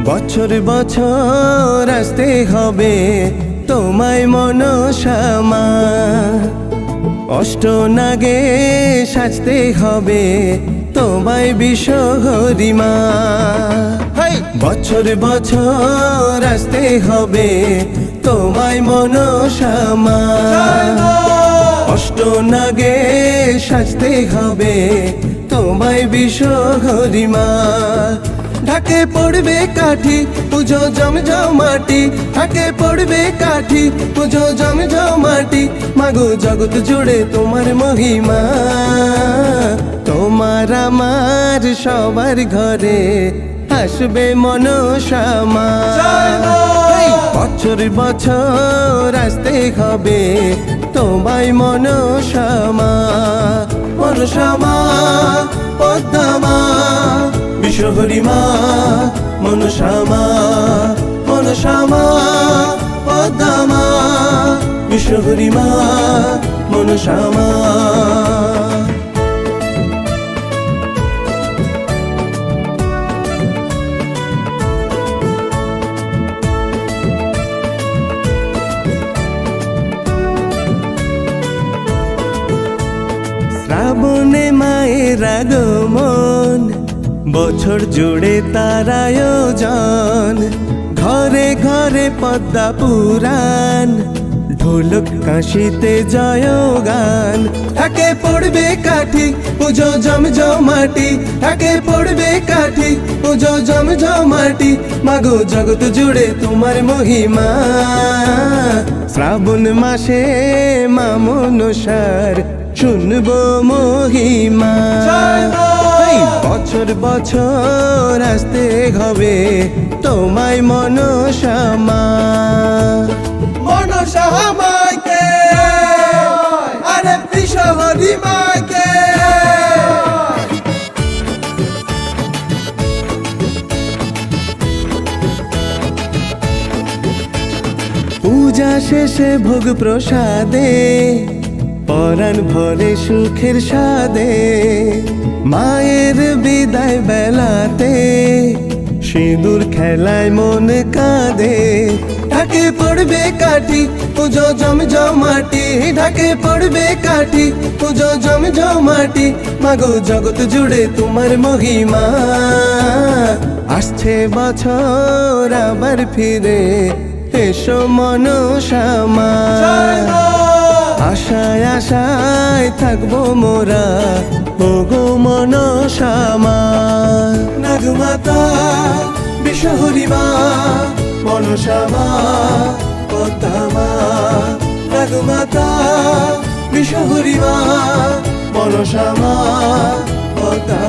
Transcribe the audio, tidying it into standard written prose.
বছর বছর আসতে হবে তোমায় মনসা মা, অষ্টনাগে সাজতে হবে তোমায় বিশ্বহরি মা। বছর বছর আসতে হবে তোমায় মনসা মা, অষ্টনাগে সাজতে হবে তোমায় বিশ্বহরি মা। ঢাকে পড়বে কাঠি পুজো জমজমাটি, ঢাকে পড়বে কাঠি পুজো জমজমাটি। মাগো জগৎ জুড়ে তোমার মহিমা, তোমার আমার সবার ঘরে আসবে মনসা মা। বছর বছর আসতে হবে তোমায় মনসা মা, মনসা মা পদ্মা মা বিশ্বহরি মা, মনসা মা মনসা মা পদ্মা মা বিশ্বহরি মা, মনসা মা। শ্রাবণে মায়ের আগমন, বছর জুড়ে তার আয়োজন। ঘরে ঘরে পদ্মা পুরাণ, ঢোলক কাশিতে জয়গান। ঢাকে পড়বে কাঠি পুজো জমজমাটি, ঢাকে পড়বে কাঠি পুজো জমজমাটি। মাগো জগৎ জুড়ে তোমার মহিমা, শ্রাবণ মাসে মা মনসার শুনবো মহিমা। বছর বছর আসতে হবে তোমায় মনসা মা, মনসা মাকে আরে বিশ্বহরি মাকে। পূজা শেষে ভোগ প্রসাদে পরাণ ভরে সুখের সাদে। মায়ের বিদায় বেলাতে সিঁদুর খেলায় মন কাঁদে। ঢাকে পড়বে কাঠি পুজো জমজমাটি, ঢাকে পড়বে কাঠি পুজো জমজমাটি। মাগো জগৎ জুড়ে তোমার মহিমা, আসছে বছর আবার ফিরে এসো মনসা মা। আশায় আশায় থাকবো মোরা ওগো মনসা মা। নাগমাতা বিশ্বহরি মা, মনসা মা পদ্মা মা। নাগমাতা বিশ্বহরি মা, মনসা মা পদ্মা